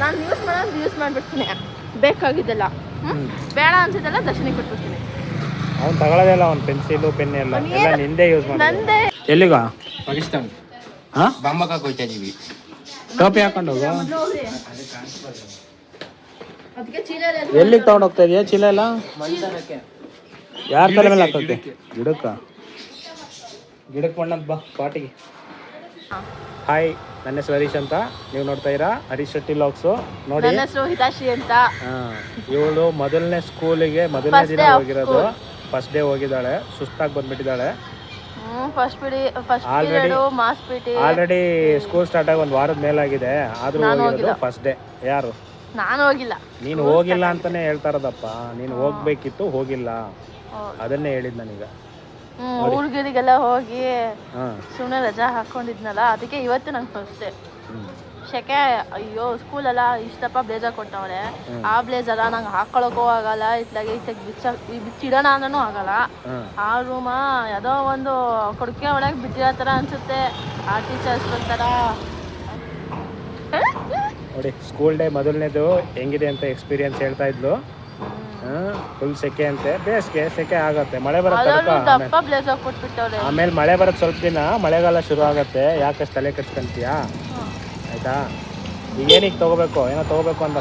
ನಾನು ಯೂಸ್ ಮಾಡಿಬಿಡ್ತೀನಿ, ಬೇಕಾಗಿದ್ದೆಲ್ಲ. ಬೇಡ ಅನ್ಸಿದ್ದೆಲ್ಲ ದರ್ಶನಿಗೆ ಕೊಟ್ಬಿಡ್ತೀನಿ. ಅವ್ನು ತಗೊಳ್ಳೋದೇ ಇಲ್ಲ, ಅವ್ನು ಪೆನ್ಸಿಲು ಪೆನ್ ಎಲ್ಲ ನಿಂದೇ ಯೂಸ್ ಮಾಡಿ. ನಂದೇ. ಎಲ್ಲಿಗ? ಪಾಕಿಸ್ತಾನ. ಹಾಂ, ಬಾಂಬಕ ಹೋಗ್ತಾ ಇದೀವಿ. ಟೋಪಿ ಹಾಕೊಂಡು ಹೋಗು. ಅದಕ್ಕೆ ಚೀಲ ಎಲ್ಲಿಗೆ ತಗೊಂಡು ಹೋಗ್ತಾ ಇದೆಯಾ ಚೀಲ ಎಲ್ಲ? ಯಾರ ತಲೆ ಮೇಲೆ ಹಾಕ್ತೈತೆ? ಗಿಡಕ್ಕೆ ಮಣ್ಣಂತ ಬಾ ಪಾಟಿಗೆ. ಹಾಯ್, ನನ್ನ ಹೆಸರು ಹರೀಶ್ ಅಂತ. ನೀವು ನೋಡ್ತಾ ಇರಾ ಹರೀಶ್ ಶೆಟ್ಟಿ ಲಾಗ್ಸು. ನೋಡಿ, ನನ್ನ ಹೆಸರು ಹಿತಾಶ್ರೀ ಅಂತ. ಇವಳು ಮೊದಲನೇ ಸ್ಕೂಲಿಗೆ ಮೊದಲನೇ ದಿನ ಹೋಗಿರೋದು. ಫಸ್ಟ್ ಡೇ ಹೋಗಿದ್ದಾಳೆ, ಸುಸ್ತಾಗಿ ಬಂದ್ಬಿಟ್ಟಿದ್ದಾಳೆ. ಆಲ್ರೆಡಿ ಸ್ಕೂಲ್ ಸ್ಟಾರ್ಟ್ ಆಗಿ ಒಂದು ವಾರದ ಮೇಲಾಗಿದೆ, ಆದ್ರೂ ಹೋಗಿರೋದು ಫಸ್ಟ್ ಡೇ. ಯಾರು? ನಾನು ಹೋಗಿಲ್ಲ. ನೀನು ಹೋಗಿಲ್ಲ ಅಂತಾನೆ ಹೇಳ್ತಾ ಇರೋದಪ್ಪ. ನೀನು ಹೋಗ್ಬೇಕಿತ್ತು, ಹೋಗಿಲ್ಲ, ಅದನ್ನೇ ಹೇಳಿದ್ ನನಗ. ಊರ್ಗಿರಿಗೆಲ್ಲ ಹೋಗಿ ಸುಮ್ಮನೆ ರಜಾ ಹಾಕೊಂಡಿದ್ನಲ್ಲ, ಅದಕ್ಕೆ ಇವತ್ತು ನಂಗೆ ಫಸ್ಟ್ ಡೇ. ಶೆಕೆ, ಅಯ್ಯೋ ಸ್ಕೂಲೆಲ್ಲ ಇಷ್ಟಪ್ಪ ಬ್ಲೇಜರ್ ಕೊಟ್ಟವ್ರೆ. ಆ ಬ್ಲೇಜರ ನಂಗೆ ಹಾಕೊಳಕ್ಕೂ ಆಗಲ್ಲ, ಇತ್ಲಾಗೆ ಬಿಚ್ಚಿಡೋಣ ಅಂದ್ರೂ ಆಗಲ್ಲ. ಆ ರೂಮ ಯಾವುದೋ ಒಂದು ಕೊಡ್ಕೆ ಒಳಗೆ ಬಿಟ್ಟಿರೋ ಥರ ಅನ್ಸುತ್ತೆ. ಆ ಟೀಚರ್ಸ್ ಬರ್ತಾರ. ನೋಡಿ, ಸ್ಕೂಲ್ ಡೇ ಮೊದಲನೇದು ಹೆಂಗಿದೆ ಅಂತ ಎಕ್ಸ್ಪೀರಿಯನ್ಸ್ ಹೇಳ್ತಾ ಇದ್ಲು. ಫುಲ್ ಸೆಕೆ ಅಂತೆ. ಬೇಸಿಗೆ ಸೆಕೆ ಆಗತ್ತೆ, ಮಳೆ ಬರುತ್ತೆ. ಆಮೇಲೆ ಮಳೆ ಬರೋದು ಸ್ವಲ್ಪ ದಿನ, ಮಳೆಗಾಲ ಶುರು ಆಗತ್ತೆ. ಯಾಕಷ್ಟು ತಲೆ ಕೆಡ್ಸ್ಕೊಂತೀಯಾ? ಆಯ್ತಾ? ಈಗ ಏನಕ್ಕೆ ತಗೋಬೇಕು, ಏನೋ ತಗೋಬೇಕು ಅಂತ.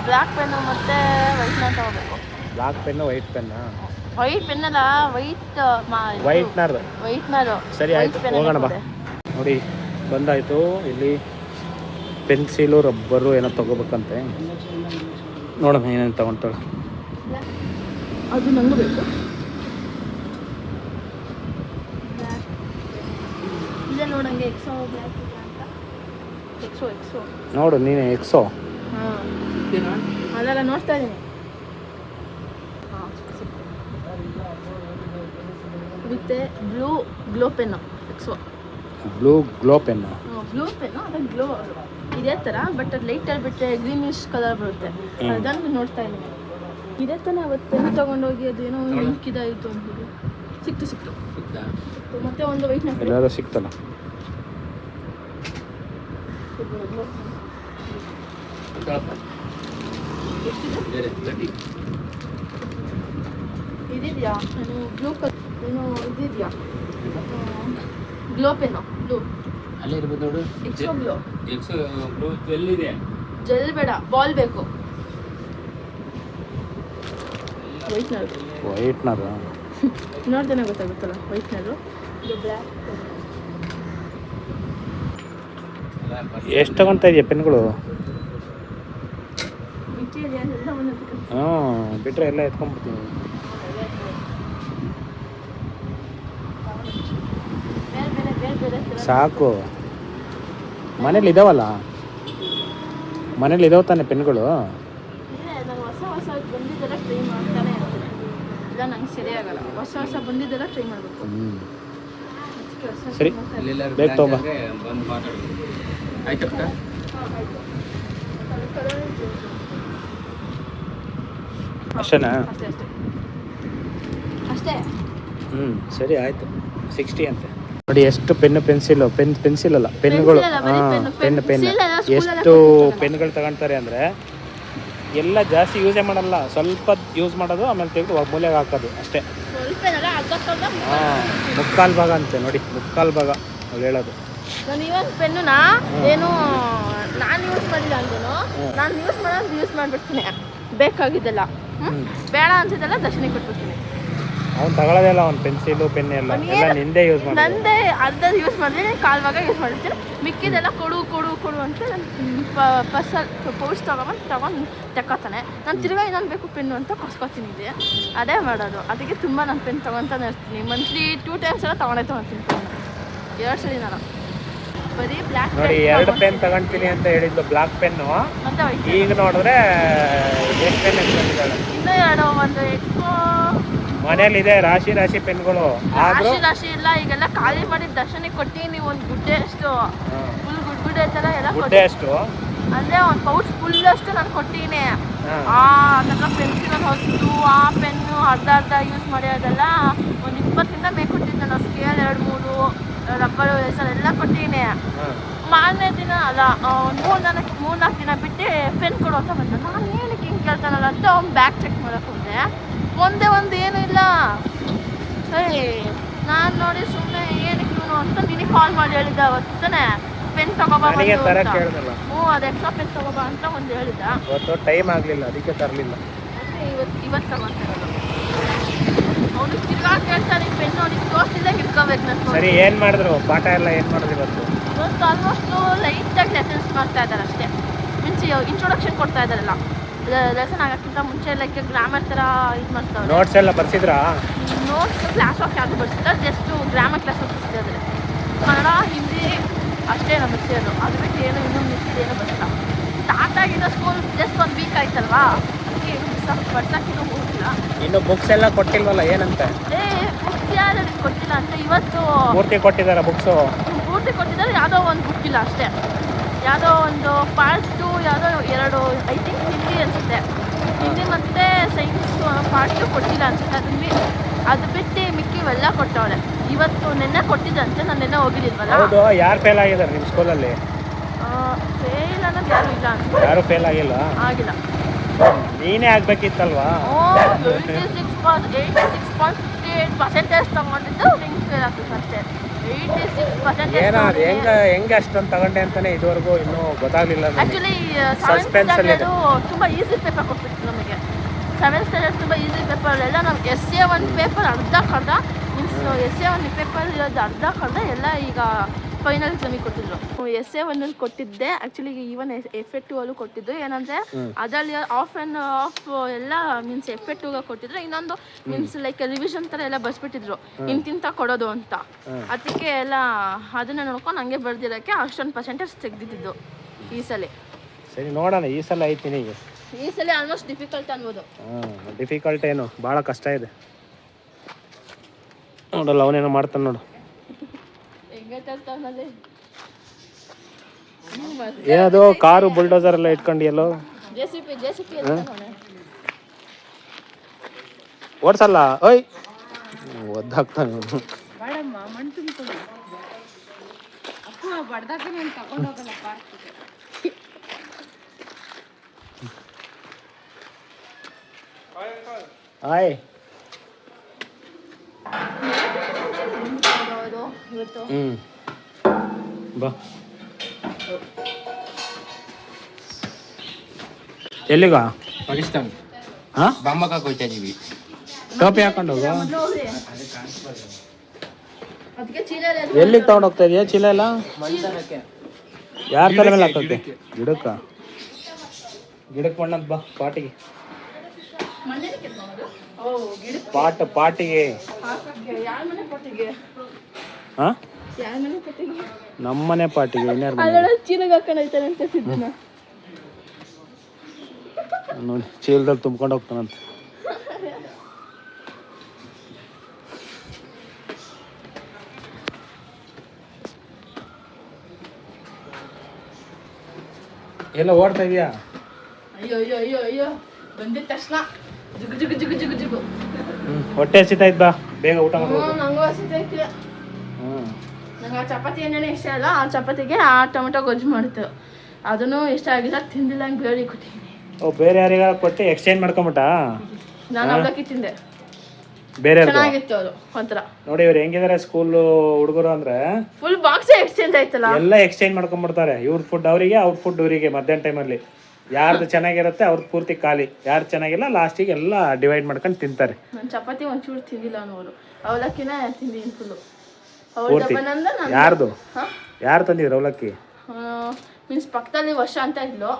ಬ್ಲ್ಯಾಕ್ ಪೆನ್ ಮತ್ತೆ ವೈಟ್ನ ತಗೋಬೇಕು. ಬ್ಲ್ಯಾಕ್ ಪೆನ್ನು, ವೈಟ್ ಪೆನ್ನ? ವೈಟ್ ಪೆನ್ ಅಲ್ಲ, ವೈಟ್ನರ್. ಸರಿ ಆಯ್ತು, ಹೋಗೋಣ ಬಾ. ನೋಡಿ, ಬಂದಾಯ್ತು. ಇಲ್ಲಿ ಪೆನ್ಸಿಲು, ರಬ್ಬರು ಏನೋ ತಗೋಬೇಕಂತೆ. ನೋಡೋಣ ಏನೇನು ತಗೊಳ್ತಾಳೆ. ಅದು ನಂಗೂ ಬೇಕು. ಇದೆ ನೋಡಂಗೆ ಎಕ್ಸೋ ಬ್ಲ್ಯಾಕ್ ಅಂತ. ಎಕ್ಸೋ ನೋಡು ನೀನು ಎಕ್ಸೋ. ಅದೆಲ್ಲ ನೋಡ್ತಾ ಇದ್ದೀನಿ. ಮತ್ತೆ blue glow pen. Exo blue glow pen. Blue pen, ಅದು ಗ್ಲೋ ಇದೇ ಥರ, ಬಟ್ ಅದು ಲೈಟಲ್ಲಿ ಬಿಟ್ಟರೆ ಗ್ರೀನಿಶ್ ಕಲರ್ ಬರುತ್ತೆ. ಅದನ್ನು ನೋಡ್ತಾ ಇದ್ದೀನಿ. ಇದೇ ತಾನೇ ಅವತ್ತು ಪೆನ್ ತೊಗೊಂಡೋಗಿ ಅದೇನೋ ಇಂಕಿದಾಯಿತು ಅಂದ್ಬಿಟ್ಟು ಸಿಕ್ತು. ಮತ್ತೆ ಒಂದು ವೈಟ್ನ ಎಲ್ಲಾದ್ರೂ ಸಿಕ್ತಲ್ಲ. ಇದಿದೆಯಾ? ಬ್ಲೂ ಕಲರ್ ಏನೋ ಇದಿದೆಯಾ? Glow pen. ಬ್ಲೂ ಅಲ್ಲೇ ಇರ್ಬೋದು ನೋಡು. Exo glow. ಎಲ್ಲಿದೆ? ಜೆಲ್ ಬೇಡ, ಬಾಲ್ ಬೇಕು. ವೈಟ್ನರ್ ನೋಡ್ದೇನೆ ಗೊತ್ತಾಗುತ್ತಲ್ಲ, ವೈಟ್ನರು. ಎಷ್ಟು ತಗೊಳ್ತಾ ಇದೆಯಾ ಪೆನ್ಗಳು? ಬಿಟ್ಟರೆ ಎಲ್ಲ ಎತ್ಕೊಂಡ್ಬಿಡ್ತೀನಿ. ಸಾಕು. ಮನೇಲಿ ಇದಾವಲ್ಲ, ಮನೇಲಿ ಇದಾವ ತಾನೆ ಪೆನ್ಗಳು. ಹೊಸ ಬಂದಿದ್ದೆಲ್ಲ ಟ್ರೈ ಮಾಡ್ತಾನೆ ಇರ್ತೀನಿ. ಇಲ್ಲ ನಂಗೆ ಸರಿಯಾಗಲ್ಲ, ಹೊಸ ಬಂದಿದ್ದೆಲ್ಲ ಟ್ರೈ ಮಾಡಬೇಕು. ಸರಿ, ಬೇಗ ತಗೊಂಬ. ಬಂದು ಮಾತಾಡೋದು ಆಯ್ತಪ್ಪ. ಅಷ್ಟೇನಾ? ಅಷ್ಟೇ. ಸರಿ ಆಯ್ತು. 60 ಅಂತೆ. ನೋಡಿ ಎಷ್ಟು ಪೆನ್ಸಿಲ್ ಅಲ್ಲ, ಪೆನ್ಗಳು. ಪೆನ್ ಎಷ್ಟು ಪೆನ್ಗಳು ತಗೊಳ್ತಾರೆ ಅಂದರೆ, ಎಲ್ಲ ಜಾಸ್ತಿ ಯೂಸೇ ಮಾಡಲ್ಲ, ಸ್ವಲ್ಪ ಯೂಸ್ ಮಾಡೋದು, ಆಮೇಲೆ ತೆಗೆದು ಮೂಲೆಗೆ ಹಾಕೋದು ಅಷ್ಟೇ. ಮುಕ್ಕಾಲು ಭಾಗ ಅಂತೆ. ನೋಡಿ, ಮುಕ್ಕಾಲು ಭಾಗ ಅವ್ಳು ಹೇಳೋದು. ನಾನು ಇವನ್ ಪೆನ್ನ ಏನು ನಾನು ಯೂಸ್ ಮಾಡಿಲ್ಲ ಅಂದ್ರೂ ನಾನು ಯೂಸ್ ಮಾಡಿಬಿಡ್ತೀನಿ, ಬೇಕಾಗಿದ್ದೆಲ್ಲ. ಬೇಡ ಅನ್ಸಿದ್ದೆಲ್ಲ ದರ್ಶನಿಗೆ ಕೊಟ್ಬಿಡ್ತೀನಿ. ಅವ್ನು ತಗೊಳ್ಳೋದೇ ಇಲ್ಲ, ಅವ್ನು ಪೆನ್ಸಿಲು ಪೆನ್ ಎಲ್ಲ ನಿಂದೇ ಯೂಸ್ ಮಾಡಿ. ನಂದೇ ಅರ್ಧ ಯೂಸ್ ಮಾಡಿದ್ರೆ ಕಾಲು ಭಾಗ ಯೂಸ್ ಮಾಡಿರ್ತೀನಿ. ಮಿಕ್ಕಿದೆಲ್ಲ ಕೊಡು ಅಂತ ನಾನು ಪೌಚ್ ತಗೊಂಡು ತಗೋತಾನೆ. ನಾನು ತಿರ್ಗಾ ಇನ್ನೊಂದು ಬೇಕು ಪೆನ್ನು ಅಂತ ಕೊಸ್ಕೊತೀನಿ. ಇದೆ ಅದೇ ಮಾಡೋದು. ಅದಕ್ಕೆ ತುಂಬ ನಾನು ಪೆನ್ ತೊಗೊತಾನೆ ಇರ್ತೀನಿ. ಮಂತ್ಲಿ 2 ಟೈಮ್ಸ್ ಎಲ್ಲ ತೊಗೊಳ್ತೀನಿ ಪೆನ್ನು. 2 ಸರಿ ನಾನು ಬರೀ ಬ್ಲ್ಯಾಕ್ ನೋಡಿ 2 ಪೆನ್ ತಗೊಂತೀನಿ ಅಂತ ಹೇಳಿದ್ದು, ಬ್ಲ್ಯಾಕ್ ಪೆನ್ನು. ಈಗ ನೋಡಿದ್ರೆ ಎಷ್ಟು ಪೆನ್ ಎತ್ಕೊಂಡಿದ್ದಾಳೆ. ಇನ್ನೂ 2, ಒಂದು ಎಕ್ಸ್ಟ್ರಾ ಮನೇಲಿದೆ ರಾಶಿ ಪೆನ್ಗಳು. ರಾಶಿ ಇಲ್ಲ, ಈಗೆಲ್ಲ ಖಾಲಿ ಮಾಡಿ ದರ್ಶನಿಗೆ ಕೊಟ್ಟಿನಿ. ಒಂದು ಗುಡ್ಡೆ ಅಷ್ಟು, ಫುಲ್ ಗುಡ್ಡೆ ಥರ ಎಲ್ಲ ಗುಡ್ಡೆ ಅಷ್ಟು ಅಂದರೆ ಒಂದು ಪೌಚ್ ಫುಲ್ ಅಷ್ಟು ನಾನು ಕೊಟ್ಟಿನಿ. ಅದೆಲ್ಲ ಪೆನ್ಸಿಲ್ ಹೊತ್ತು ಆ ಪೆನ್ನು ಅರ್ಧ ಯೂಸ್ ಮಾಡಿರೋದೆಲ್ಲ ಒಂದು 20 ಬೇಕು ಕೊಟ್ಟಿದ್ದೆ ನಾನು. ಸ್ಕೇಲ್ 2-3 ರಬ್ಬರು ಎಲ್ಲ ಕೊಟ್ಟಿನಿ. ಮಾರನೇ ದಿನ ಅಲ್ಲ, ಮೂರ್ನಾಲ್ಕು ದಿನ ಬಿಟ್ಟು ಪೆನ್ ಕೊಡು ಅಂತ ಬಂದ. ನಾನು ಏನಕ್ಕೆ ಹಿಂಗೆ ಕೇಳ್ತಾನಲ್ಲ ಅಂತ ಅವ್ನು ಬ್ಯಾಗ್ ಚೆಕ್ ಮಾಡೋಕೆ ಹೋದೆ. ಒಂದು ಏನೂ ಇಲ್ಲ. ನಾನು ನೋಡಿ ಸುಮ್ಮನೆ ಏನಕ್ಕೆ ಇವನು ಅಂತ ನಿನಗೆ ಕಾಲ್ ಮಾಡಿ ಹೇಳಿದ್ದ ಅವತ್ತಾನೆ ಪೆನ್ ತಗೋಬಾ. ಅದು ಎಕ್ಸ್ಟ್ರಾ ಪೆನ್ ತಗೋಬಾ ಅಂತ ಒಂದು ಹೇಳಿದ್ದ. ಇವತ್ತು ಟೈಮ್ ಆಗಲಿಲ್ಲ, ಅದಕ್ಕೆ ತರಲಿಲ್ಲ. ಇವತ್ತು ತಗೊಂಡಿರೋದು ಅವನು ತಿರ್ಗಾ ಕೇಳ್ತಾನೆ ಪೆನ್ನು, ಅವ್ನಿಗೆ ತೋರಿಸಿಲ್ಲ ಹಿಡ್ಕೋಬೇಕು ನಾನು. ಸರಿ, ಏನು ಮಾಡಿದ್ರು ಪಾಠ ಎಲ್ಲ? ಏನು ಮಾಡಿದ್ರು ಇವತ್ತು? ಆಲ್ಮೋಸ್ಟ್ ಲೈಟಾಗಿ ಲೆಸನ್ಸ್ ಮಾಡ್ತಾ ಇದ್ದಾರೆ ಅಷ್ಟೇ. ಮೀನ್ಸ್ ಇಂಟ್ರೊಡಕ್ಷನ್ ಕೊಡ್ತಾ ಇದ್ದಾರಲ್ಲ, ಲೆಸನ್ ಆಗೋಕ್ಕಿಂತ ಮುಂಚೆ ಲೈಕ್ ಗ್ರಾಮರ್ ಥರ ಇದು ಮಾಡ್ತಾವೆ. ನೋಟ್ಸ್ ಎಲ್ಲ ಬರ್ಸಿದ್ರಾ? ನೋಟ್ಸ್ ಕ್ಲಾಸ್ ವರ್ಕ್ ಯಾವುದು ಬರ್ಸಿಲ್ಲ, ಜಸ್ಟ್ ಗ್ರಾಮರ್ ಕ್ಲಾಸ್ ವರ್ಕ್ ಬರ್ಸಿದ್ದಾರೆ. ಕನ್ನಡ ಹಿಂದಿ ಅಷ್ಟೇ ನಮ್ಮ ಬರ್ಸಿರೋದು. ಅದು ಬಿಟ್ಟು ಏನು ಇನ್ನೂ ಮಿಕ್ಕಿದೇನು ಬರ್ಸಿಲ್ಲ. ಸ್ಟಾರ್ಟ್ ಆಗಿರೋ ಸ್ಕೂಲ್ ಜಸ್ಟ್ 1 ವೀಕ್ ಆಯ್ತಲ್ವಾ, ಅದಕ್ಕೆ ಏನು ಬರ್ಸೋಕ್ಕಿನ್ನೂ ಹೋಗಿಲ್ಲ. ಇನ್ನು ಬುಕ್ಸ್ ಎಲ್ಲ ಕೊಟ್ಟಿಲ್ವಲ್ಲ, ಏನಂತ? ಬುಕ್ಸ್ ಯಾರು ಕೊಟ್ಟಿಲ್ಲ ಅಂತ. ಇವತ್ತು ಪೂರ್ತಿ ಕೊಟ್ಟಿದ್ದಾರೆ ಬುಕ್ಸು? ಪೂರ್ತಿ ಕೊಟ್ಟಿದ್ದಾರೆ, ಯಾವುದೋ ಒಂದು ಬುಕ್ ಇಲ್ಲ ಅಷ್ಟೇ. ಯಾವುದೋ ಒಂದು ಪಾರ್ಟ್ 2 ಯಾವುದೋ 2 ಐ ಥಿಂಕ್ ಹಿಂದಿ ಅನಿಸುತ್ತೆ. ಹಿಂದಿ ಮತ್ತು ಸೈನ್ಸ್ ಪಾರ್ಟ್ 2 ಕೊಟ್ಟಿಲ್ಲ ಅನಿಸುತ್ತೆ. ಅದು ಬಿಟ್ಟು ಮಿಕ್ಕಿವೆಲ್ಲ ಕೊಟ್ಟವಳೆ. ಇವತ್ತು ನೆನ್ನೆ ಕೊಟ್ಟಿದ್ದಂತೆ, ನಾನು ನೆನ್ನೆ ಹೋಗಿದ್ದಿಲ್ವಲ್ಲ. ಹೌದು, ಯಾರು ಫೇಲ್ ಆಗಿದ್ದಾರೆ ನಿಮ್ಮ ಸ್ಕೂಲಲ್ಲಿ? ಫೇಲ್ ಅನ್ನೋದು ಯಾರು ಇಲ್ಲ ಅಂತ. ಯಾರು ಫೇಲ್ ಆಗಿಲ್ಲ? ಆಗಿಲ್ಲ. ನೀನೇ ಆಗ್ಬೇಕಿತ್ತಲ್ವಾ? 86.58% ತಗೊಂಡಿದ್ದು ನಿಂಗೆ ಫೇಲ್ ಆಗ್ತದೆ ಅಷ್ಟೇ. 86% ಹೆಂಗೆ ಅಷ್ಟೊಂದು ತಗೊಂಡೆ ಅಂತಾನೆ ಇದುವರೆಗೂ ಇನ್ನೂ ಗೊತ್ತಾಗಲಿಲ್ಲ. ಆ್ಯಕ್ಚುಲಿ 7th ಸ್ಟ್ಯಾಂಡರ್ಡು ತುಂಬ ಈಸಿ ಪೇಪರ್ ಕೊಟ್ಬಿಟ್ಟು ನಮಗೆ. 7th ಸ್ಟ್ಯಾಂಡರ್ಡ್ ತುಂಬ ಈಸಿ ಪೇಪರ್ ಎಲ್ಲ ನಮ್ಗೆ essay 1 ಪೇಪರ್ ಅರ್ಧ ಮೀನ್ಸ್ essay 1 ಪೇಪರ್ ಇರೋದು ಅರ್ಧ ಎಲ್ಲ ಈಗ ಫೈನಲ್ ಎಕ್ಸಾಮಿಗೆ ಕೊಟ್ಟಿದ್ರು. essay 1 ಕೊಟ್ಟಿದ್ದೆ. ಆ್ಯಕ್ಚುಲಿ ಈವನ್ FA2 ಕೊಟ್ಟಿದ್ದು. ಏನಂದರೆ ಅದರಲ್ಲಿ ಆಫ್ ಎಲ್ಲ ಮೀನ್ಸ್ FA2 ಕೊಟ್ಟಿದ್ರು. ಇನ್ನೊಂದು ಮೀನ್ಸ್ ಲೈಕ್ ರಿವಿಷನ್ ಥರ ಎಲ್ಲ ಬಸ್ಬಿಟ್ಟಿದ್ರು, ಇಂತಿಂತ ಕೊಡೋದು ಅಂತ. ಅದಕ್ಕೆ ಎಲ್ಲ ಅದನ್ನು ನೋಡ್ಕೊಂಡು ಹಂಗೆ ಬರ್ದಿರೋಕ್ಕೆ ಅಷ್ಟೊಂದು ಪರ್ಸೆಂಟೇಜ್ ತೆಗೆದಿದ್ದು ಈ ಸಲ. ಸರಿ, ನೋಡೋಣ ಈ ಸಲ ಐತಿ. ಈಗ ಈ ಸಲ ಆಲ್ಮೋಸ್ಟ್ ಡಿಫಿಕಲ್ಟ್ ಅನ್ಬೋದು. ಡಿಫಿಕಲ್ಟ್ ಏನು, ಭಾಳ ಕಷ್ಟ ಇದೆ. ನೋಡಲ್ಲ, ಅವನೇನೋ ಮಾಡ್ತಾನೆ ನೋಡು. ಏನದು ಕಾರು ಬುಲ್ಡೋಸರ್ ಎಲ್ಲ ಇಟ್ಕೊಂಡಿಯಲ್ಲೋ? JCP ಓಡ್ಸಲ್ಲ? ಓಯ್, ಒದ್ದಾಗ್ತಾನೆ. ಹಾಯ್. ಬಾ. ಎಲ್ಲಿಗ? ಪಾಕಿಸ್ತಾನ. ಹಾಂ, ಬಾಂಬಕಾಕ್ ಹೋಗ್ತಾ ಇದೀವಿ. ಟೋಪಿ ಹಾಕೊಂಡು ಹೋಗ. ಎಲ್ಲಿಗೆ ತಗೊಂಡು ಹೋಗ್ತಾ ಇದೆಯಾ ಚೀಲ ಎಲ್ಲ? ಯಾರ ತಲೆ ಮೇಲೆ ಹಾಕೋತೆ? ಗಿಡಕ್ಕೆ ಮಣ್ಣಂತ. ಬಾ ಪಾಟಿಗೆ. ಪಾಟಿಗೆ. ಹಾಂ, ನಮ್ಮನೆ ಪಾಟಿಗೆ. ನೋಡಿ, ಚೀಲದಲ್ಲಿ ತುಂಬ್ಕೊಂಡು ಹೋಗ್ತಾನಂತ. ಎಲ್ಲ ಓಡ್ತಾ ಇದೆಯಾ? ಅಯ್ಯೋ ಬಂದಿದ ತಕ್ಷಣ ಜುಗು. ಹೊಟ್ಟೆ ಹಸಿತಾ ಇದ್ದ, ಬೇಗ ಊಟ ಮಾಡ್ಬೋದು. ನಂಗೂ ಹಸಿತೈತಿ. ನಂಗೆ ಆ ಚಪಾತಿ ಏನೇನೇ ಇಷ್ಟ ಅಲ್ಲ, ಆ ಚಪಾತಿಗೆ ಆ ಟೊಮೆಟೊ ಗೊಜ್ಜು ಮಾಡಿತ್ತು. ಅದನ್ನು ಇಷ್ಟ ಆಗಿಲ್ಲ, ತಿಂದಿಲ್ಲ, ಹಂಗೆ ಬೇರೆ ಕೊಟ್ಟಿದ್ದೀನಿ. ಬೇರೆ ಯಾರಿಗ ಕೊಟ್ಟು ಎಕ್ಸ್ಚೇಂಜ್ ಮಾಡ್ಕೊಂಬಿಟ್ಟ? ನಾನು ಅವಲಕ್ಕಿ ತಿಂದೆ, ಬೇರೆ ಚೆನ್ನಾಗಿತ್ತು ಅದು ಒಂಥರ. ನೋಡಿ ಇವ್ರು ಹೆಂಗಿದಾರೆ ಸ್ಕೂಲ್ ಹುಡುಗರು ಅಂದ್ರೆ, ಫುಲ್ ಬಾಕ್ಸ್ ಎಕ್ಸ್ಚೇಂಜ್ ಆಯ್ತಲ್ಲ. ಎಲ್ಲ ಎಕ್ಸ್ಚೇಂಜ್ ಮಾಡ್ಕೊಂಡ್ಬಿಡ್ತಾರೆ. ಇವ್ರ ಫುಡ್ ಅವರಿಗೆ, ಅವ್ರ ಫುಡ್ ಇವರಿಗೆ. ಮಧ್ಯಾಹ್ನ ಟೈಮಲ್ಲಿ ಯಾರ್ದು ಚೆನ್ನಾಗಿರುತ್ತೆ ಅವ್ರದ್ದು ಪೂರ್ತಿ ಖಾಲಿ, ಯಾರು ಚೆನ್ನಾಗಿಲ್ಲ ಲಾಸ್ಟಿಗೆ ಎಲ್ಲ ಡಿವೈಡ್ ಮಾಡ್ಕೊಂಡು ತಿಂತಾರೆ. ನಾನು ಚಪಾತಿ ಒಂಚೂರು ತಿಂದಿಲ್ಲ ಅನ್ನೋರು, ಅವಲಕ್ಕಿನ ತಿಂದಿದ್ದೀನಿ ಫುಲ್ಲು. ಯಾರ್ದು? ಯಾರು ತಂದಿದ್ರು ಅವಲಕ್ಕಿ? ಮೀನ್ಸ್ ಪಕ್ಕದಲ್ಲಿ ವರ್ಷ ಅಂತ ಇದ್ಲು,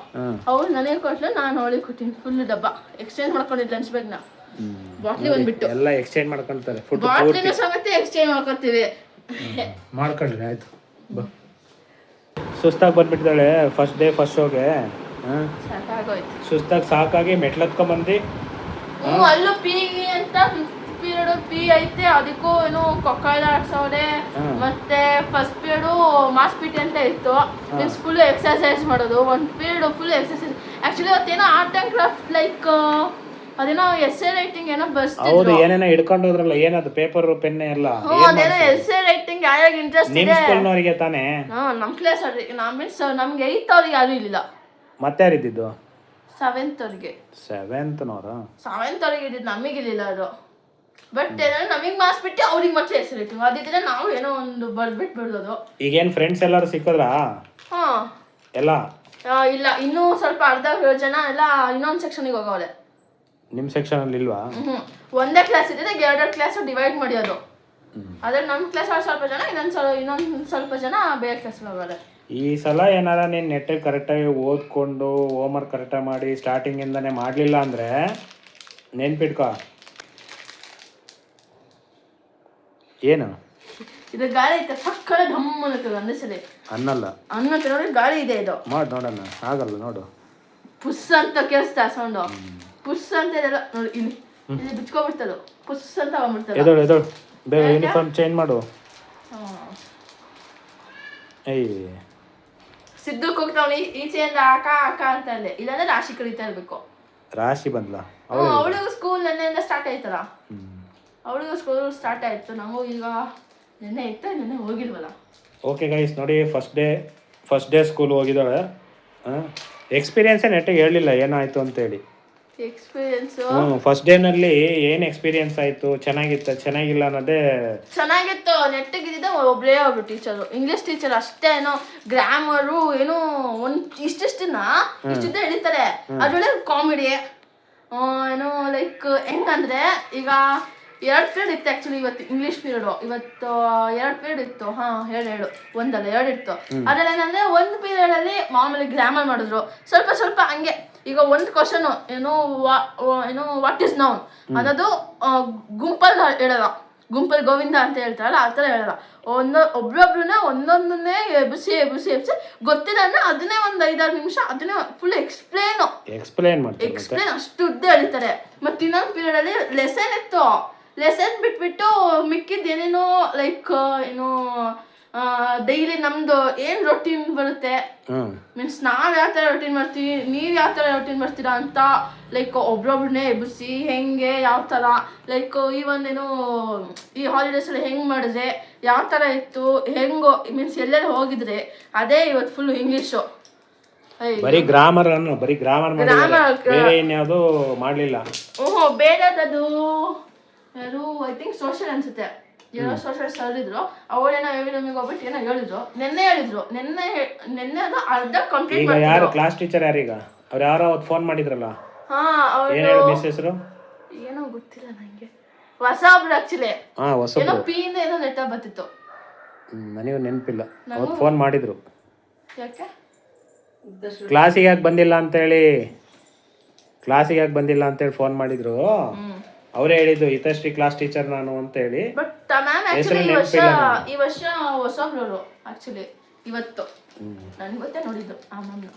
ಅವ್ರು ನನಗೆ ಕೊಟ್ಲು, ನಾನು ಅವಳಿಗೆ ಕೊಟ್ಟಿನಿ. ಫುಲ್ ಡಬ್ಬ ಎಕ್ಸ್ಚೇಂಜ್ ಮಾಡ್ಕೊಂಡಿದ್ದು ಲಂಚ್ ಬ್ಯಾಗ್ನ. ಬಾಟ್ಲಿ ಬಂದ್ಬಿಟ್ಟು ಎಲ್ಲ ಎಕ್ಸ್ಚೇಂಜ್ ಮಾಡ್ಕೊಂತಾರೆ. ಫುಡ್ ಬಾಟ್ಲಿನ ಸಮೇತ ಎಕ್ಸ್ಚೇಂಜ್ ಮಾಡ್ಕೊತೀವಿ. ಮಾಡ್ಕೊಳ್ರಿ, ಆಯ್ತು. ಬಾ. ಸುಸ್ತಾಗಿ ಬಂದ್ಬಿಟ್ಟಿದ್ದಾಳೆ ಫಸ್ಟ್ ಡೇ ಫಸ್ಟ್ ಶೋಗೆ. ಸಾಕಾಗೋಯ್ತು, ಸುಸ್ತಾಗಿ ಸಾಕಾಗಿ ಮೆಟ್ಲತ್ಕೊಂಡ್ಬಂದು. ಅಲ್ಲೂ ಪಿ ಅಂತ ಪೀರಿಯಡ್ ಪಿ ಐತೆ, ಅದಕ್ಕೂ ಏನು ಕೊಕ್ಕಾಯ್ದ ಆಡ್ಸವ್ರೆ. ಮತ್ತೆ first period mass P T ಅಂತ ಇತ್ತು, ಮೀನ್ಸ್ ಫುಲ್ ಎಕ್ಸರ್ಸೈಸ್ ಮಾಡೋದು. ಒಂದು ಪೀರಿಯಡ್ ಫುಲ್ ಎಕ್ಸರ್ಸೈಸ್. ಆ್ಯಕ್ಚುಲಿ ಅವತ್ತೇನೋ ಆರ್ಟ್ ಆ್ಯಂಡ್ ಕ್ರಾಫ್ಟ್ ಲೈಕ್ ಅದೇನೋ ಎಸ್ಸೆ ರೈಟಿಂಗ್ ಏನೋ ಬರ್ಸ್ತಿದ್ರು. ಹೌದು, ಏನೇನೋ ಹಿಡ್ಕೊಂಡು ಹೋದ್ರಲ್ಲ, ಏನದು ಪೇಪರ್ ಪೆನ್ ಎಲ್ಲ ಅದೇನೋ ಎಸ್ಸೆ ರೈಟಿಂಗ್ ಯಾರ್ಯಾಗ ಇಂಟ್ರೆಸ್ಟ್ ನಿಮ್ ಇದೆ. ಸ್ಕೂಲ್ನವರಿಗೆ ತಾನೇ? ನಮ್ಮ ಕ್ಲಾಸ್ ಅವ್ರಿಗೆ, ನಮ್ಗೆ 8th ಅವ್ರಿಗೆ ಯಾರು ಇರಲಿಲ್ಲ. ಮತ್ತೆ ಯಾರಿದ್ದು? 7th ಅವ್ರಿಗೆ. 7th ನವರ? 7th ಅವ್ರಿಗೆ ಇದ್ದಿದ್ದು, ನಮಗಿರಲಿಲ್ಲ ಅದು. ಬಟ್ ಏನಂದ್ರೆ ನಮಗೆ ಮಾರ್ಕ್ಸ್ ಬಿಟ್ಟು ಅವ್ರಿಗೆ ಮತ್ತೆ ಎಸ್ಸೆ ರೈಟಿಂಗ್ ಅದಿದ್ರೆ ನಾವು ಏನೋ ಒಂದು ಬರ್ದ್ಬಿಟ್ಟು ಬಿಡೋದು. ಈಗೇನು ಫ್ರೆಂಡ್ಸ್ ಎಲ್ಲರೂ ಸಿಕ್ಕಿದ್ರಾ ಎಲ್ಲ? ಇಲ್ಲ, ಇನ್ನೂ ಸ್ವಲ್ಪ ಅರ್ಧ ಜನ ಎಲ್ಲ ಇನ್ನೊಂದು ಸೆಕ್ಷನ್ಗೆ ಹೋಗವ್ರೆ. ನಿಮ್ಮ ಸೆಕ್ಷನ್ ಅಲ್ಲಿ ಇಲ್ವಾ? ಒಂದೇ ಕ್ಲಾಸ್ ಇದೆ, 2 ಕ್ಲಾಸ್ ಡಿವೈಡ್ ಮಾಡಿಯೋದು. ಅದ್ರಲ್ಲಿ ನಮ್ಮ ಕ್ಲಾಸ್ ಸ್ವಲ್ಪ ಜನ, ಇನ್ನೊಂದು ಸ್ವಲ್ಪ ಜನ ಬೇರೆ ಕ್ಲಾಸ್ ಹೋಗೋರೆ. ಈ ಸಲ ಏನಾರ ನೀನು ನೆಟ್ಟಿಗೆ ಕರೆಕ್ಟಾಗಿ ಓದ್ಕೊಂಡು ಹೋಮ್ವರ್ಕ್ ಕರೆಕ್ಟಾಗಿ ಮಾಡಿ ಸ್ಟಾರ್ಟಿಂಗಿಂದನೇ ಮಾಡಲಿಲ್ಲ ಅಂದರೆ ನೆನ್ಪಿಟ್ಕೋ. ಏನು ಇದು ಗಾಳಿ ಐತೆ, ಪಕ್ಕದ ಢಮ್ ಅನ್ನುತ್ತದೆ ಒಂದೇ ಸಲ. ಅನ್ನಲ್ಲ ನೋಡಿ, ಗಾಳಿ ಇದೆ ಇದು. ಮಾಡಿ ನೋಡೋಣ. ಆಗಲ್ಲ ನೋಡು. ಪುಸ್ ಅಂತ ಕೇಳಿಸ್ತಾ ಸೌಂಡು. ಪುಸ್ ಅಂತ ಇದೆಲ್ಲ ನೋಡಿ, ಇಲ್ಲಿ ಬಿಚ್ಕೊಬಿಡ್ತದು. ಪುಸ್ ಅಂತ ಬಂದ್ಬಿಡ್ತದೆ. ಎದೋಳು ಬೇಗ ಯೂನಿಫಾರ್ಮ್ ಚೇಂಜ್ ಮಾಡು. ಸಿದ್ದು ಹೋಗ್ತಾವನಿ ಈಚೆಯಿಂದ ಅಕ್ಕ ಅಂತ ಅಂದೆ, ಇಲ್ಲಾಂದ್ರೆ ರಾಶಿ ಕರೀತಾ ಇರ್ಬೇಕು. ರಾಶಿ ಬಂದ್ಲ? ಅವಳಿಗೂ ಸ್ಕೂಲ್ ನೆನ್ನೆಯಿಂದ ಸ್ಟಾರ್ಟ್ ಆಯ್ತಲ್ಲ. ಅವಳಿಗೂ ಸ್ಕೂಲ್ ಸ್ಟಾರ್ಟ್ ಆಯ್ತು, ನಮಗೂ ಈಗ ನೆನ್ನೆ ಇತ್ತು, ನೆನ್ನೆ ಹೋಗಿಲ್ವಲ್ಲ. ಓಕೆ ಗೈಸ್, ನೋಡಿ ಫಸ್ಟ್ ಡೇ ಸ್ಕೂಲ್ ಹೋಗಿದ್ದಾಳೆ. ಎಕ್ಸ್ಪೀರಿಯನ್ಸೇ ನೆಟ್ಟಿಗೆ ಹೇಳಲಿಲ್ಲ ಏನಾಯಿತು ಅಂತೇಳಿ. ಎಕ್ಸ್ಪೀರಿಯನ್ಸು ಫಸ್ಟ್ ಡೇನಲ್ಲಿ ಏನು ಎಕ್ಸ್ಪೀರಿಯನ್ಸ್ ಆಯಿತು, ಚೆನ್ನಾಗಿತ್ತ ಚೆನ್ನಾಗಿಲ್ಲ ಅನ್ನೋದೇ. ಚೆನ್ನಾಗಿತ್ತು. ನೆಟ್ಟಿಗಿದ್ದ ಒಬ್ಬರೇ ಒಬ್ರು ಟೀಚರು, ಇಂಗ್ಲೀಷ್ ಟೀಚರ್ ಅಷ್ಟೇ. ಏನೋ ಗ್ರಾಮರು ಏನೋ ಇಷ್ಟಿಷ್ಟನ್ನ ಎಳಿತಾರೆ. ಅದ್ರೊಳಗೆ ಕಾಮಿಡಿ ಏನೋ ಲೈಕ್ ಹೆಂಗಂದ್ರೆ, ಈಗ 2 ಪೀರಿಯಡ್ ಇತ್ತು ಆ್ಯಕ್ಚುಲಿ ಇವತ್ತು ಇಂಗ್ಲೀಷ್ ಪೀರಿಯಡು. ಇವತ್ತು 2 ಪೀರಿಯಡ್ ಇತ್ತು. ಎರಡು ಒಂದಲ್ಲ 2 ಇತ್ತು. ಅದ್ರಲ್ಲಿ ಏನಂದರೆ ಒಂದು ಪೀರಿಯಡಲ್ಲಿ ಮಾಮೂಲಿ ಗ್ರಾಮರ್ ಮಾಡಿದ್ರು, ಸ್ವಲ್ಪ ಹಂಗೆ. ಈಗ ಒಂದು ಕ್ವಶನು ಏನೋ ವಾಟ್ ಈಸ್ ನೌನ್ ಅನ್ನೋದು ಗುಂಪಲ್ಲಿ ಹೇಳೋದ, ಗುಂಪಲ್ಲಿ ಗೋವಿಂದ ಅಂತ ಹೇಳ್ತಾರಲ್ಲ, ಆ ಥರ ಹೇಳೋದ. ಒಬ್ರೊಬ್ರನ್ನ ಒಂದೊಂದನ್ನೇ ಎಬ್ಬಿಸಿ ಗೊತ್ತಿಲ್ಲ ಅಂದ್ರೆ ಅದನ್ನೇ ಒಂದು 5-6 ನಿಮಿಷ ಅದನ್ನೇ ಫುಲ್ ಎಕ್ಸ್ಪ್ಲೇನ್ ಅಷ್ಟು ಉದ್ದ ಹೇಳ್ತಾರೆ. ಮತ್ತು ಇನ್ನೊಂದು ಪೀರಿಯಡಲ್ಲಿ ಲೆಸನ್ ಇತ್ತು. ಲೆಸನ್ ಬಿಟ್ಬಿಟ್ಟು ಮಿಕ್ಕಿದ್ದು ಏನೇನೋ ಲೈಕ್ ಏನೋ ಡೈಲಿ ನಮ್ದು ಏನು ರೊಟೀನ್ ಬರುತ್ತೆ, ಮೀನ್ಸ್ ನಾವು ಯಾವ ಥರ ರೊಟೀನ್ ಮಾಡ್ತೀವಿ, ನೀವು ಯಾವ ಥರ ರೊಟೀನ್ ಮಾಡ್ತೀರಾ ಅಂತ ಲೈಕ್ ಒಬ್ರೊಬ್ರನ್ನೇ ಎಬ್ಬಿಸಿ ಹೆಂಗೆ ಯಾವ ಥರ ಲೈಕ್ ಈ ಒಂದೇನು ಈ ಹಾಲಿಡೇಸಲ್ಲಿ ಹೆಂಗೆ ಮಾಡಿದ್ರೆ ಯಾವ ಥರ ಇತ್ತು, ಹೆಂಗೋ ಮೀನ್ಸ್ ಎಲ್ಲೆಲ್ಲ ಹೋಗಿದ್ರೆ ಅದೇ ಇವತ್ತು ಫುಲ್ಲು ಇಂಗ್ಲೀಷು. ಬರೀ ಗ್ರಾಮರ್ ಬೇರೆ ಇನ್ಯಾವುದು ಮಾಡಲಿಲ್ಲ. ಬೇರೆದದು ಯಾರು ಐ ಥಿಂಕ್ ಸೋಷಿಯಲ್ ಅನ್ಸುತ್ತೆ. ಏನೋ ಸೋಷಿಯಲ್ ಸರ್ ಇದ್ರು, ಅವಳೇನೋ ನಮಗೆ ಹೋಗ್ಬಿಟ್ಟು ಏನೋ ಹೇಳಿದ್ರು. ನೆನ್ನೆ ಅದು ಅರ್ಧ ಕಂಪ್ಲೀಟ್ ಮಾಡಿದ್ರು. ಯಾರು ಕ್ಲಾಸ್ ಟೀಚರ್ ಯಾರೀಗ? ಅವ್ರು ಯಾರೋ ಫೋನ್ ಮಾಡಿದ್ರಲ್ಲ, ಮಿಸ್ ಹೆಸರು ಏನೋ ಗೊತ್ತಿಲ್ಲ ನಂಗೆ. ಹೊಸಬ್ರು ಆಕ್ಚುಲಿ ಏನೋ ಪಿ ಇಂದ ಏನೋ ಲೆಟರ್ ಬರ್ತಿತ್ತು, ನನಗೂ ನೆನಪಿಲ್ಲ. ಅವತ್ತು ಫೋನ್ ಮಾಡಿದ್ರು. ಯಾಕೆ ಕ್ಲಾಸಿಗೆ ಯಾಕೆ ಬಂದಿಲ್ಲ ಅಂತೇಳಿ ಫೋನ್ ಮಾಡಿದ್ರು. ಅವರೇ ಹೇಳಿದ್ದು ಹಿತಶ್ರೀ ಕ್ಲಾಸ್ ಟೀಚರ್ ನಾನು ಅಂತ ಹೇಳಿ. ಬಟ್ ಮ್ಯಾಮ್ ಆಕ್ಚುಲಿ ಈ ವರ್ಷ ಹೊಸಬ್ರು ಆಕ್ಚುಲಿ ಇವತ್ತು ನನ್ಗೆ ಗೊತ್ತೇ ನೋಡಿದ್ದು ಆ ಮ್ಯಾಮ್ನ.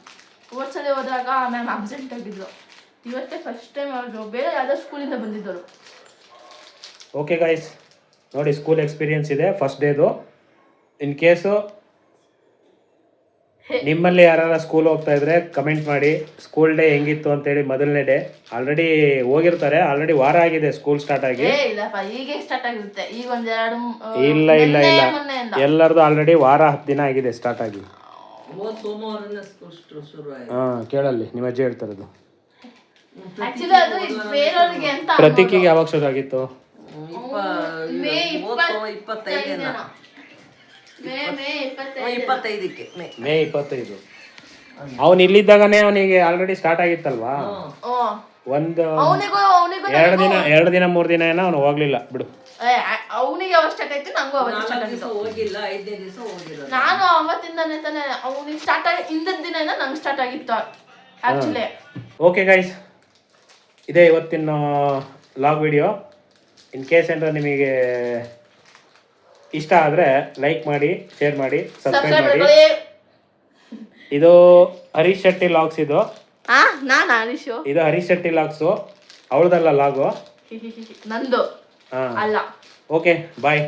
ಹೋದ್ಸಲ ಹೋದಾಗ ಆ ಮ್ಯಾಮ್ ಅಬ್ಸೆಂಟ್ ಆಗಿದ್ರು. ಇವತ್ತೇ ಫಸ್ಟ್ ಟೈಮ್ ಅವರು ಬೇರೆ ಯಾವುದೋ ಸ್ಕೂಲಿಂದ ಬಂದಿದ್ದರು. ಓಕೆ ಗೈಸ್, ನೋಡಿ ಸ್ಕೂಲ್ ಎಕ್ಸ್ಪೀರಿಯನ್ಸ್ ಇದೆ ಫಸ್ಟ್ ಡೇದು. ಇನ್ ಕೇಸು ನಿಮ್ಮಲ್ಲಿ ಯಾರು ಸ್ಕೂಲ್ ಹೋಗ್ತಾ ಇದ್ರೆ ಕಮೆಂಟ್ ಮಾಡಿ ಸ್ಕೂಲ್ ಡೇ ಹೆಂಗಿತ್ತು ಅಂತೇಳಿ. ಮೊದಲನೇ ಡೇ ಆಲ್ರೆಡಿ ಹೋಗಿರ್ತಾರೆ, ಆಲ್ರೆಡಿ ವಾರ ಆಗಿದೆ ಸ್ಕೂಲ್ ಸ್ಟಾರ್ಟ್ ಆಗಿ. ಇಲ್ಲ ಎಲ್ಲರದು ಆಲ್ರೆಡಿ ವಾರ 10 ದಿನ ಆಗಿದೆ ಸ್ಟಾರ್ಟ್ ಆಗಿ. ಕೇಳಲ್ಲಿ ನಿಮ್ಮ ಅಜ್ಜಿ ಹೇಳ್ತಾರದು. ಪ್ರತೀಕಿಗೆ ಯಾವಾಗ ಶುರು ಆಗಿತ್ತು? ಮೇ 25. ಅವನು ಇಲ್ಲಿದ್ದಾಗನೇ ಅವನಿಗೆ ಆಲ್ರೆಡಿ ಸ್ಟಾರ್ಟ್ ಆಗಿತ್ತಲ್ವಾ. ಒಂದು 2 ದಿನ 3 ದಿನ ಏನೋ ಅವನು ಹೋಗ್ಲಿಲ್ಲ ಬಿಡು. ಅವನಿಗೆ ಅವಾಗ ಸ್ಟಾರ್ಟ್ ಆಯ್ತು, ನಂಗೂ ಅವತ್ತು ಸ್ಟಾರ್ಟ್ ಆಗಿತ್ತು. ನಾನು ಅವತ್ತಿಂದಾನೆ ತಾನೆ ಅವನಿಗೆ ಸ್ಟಾರ್ಟ್ ಆಗಿ ಹಿಂದಿನ ದಿನ ನಂಗೆ ಸ್ಟಾರ್ಟ್ ಆಗಿತ್ತು ಆಕ್ಚುಲಿ. ಓಕೆ ಗೈಸ್, ಇದೇ ಇವತ್ತಿನ ಲಾಗ್ ವಿಡಿಯೋ. ಇನ್ ಕೇಸ್ ಏನಾರ ನಿಮಗೆ ಇಷ್ಟ ಆದರೆ ಲೈಕ್ ಮಾಡಿ, ಶೇರ್ ಮಾಡಿ, ಸಬ್ಸ್ಕ್ರೈಬ್ ಮಾಡಿ. ಇದು ಹರೀಶ್ ಶೆಟ್ಟಿ ಲಾಗ್ಸ್. ಇದು ಹರೀಶ್ ಶೆಟ್ಟಿ ಲಾಗ್ಸು, ಅವಳದಲ್ಲ ಲಾಗು ನಂದು ಅಲ್ಲ. ಓಕೆ ಬಾಯ್.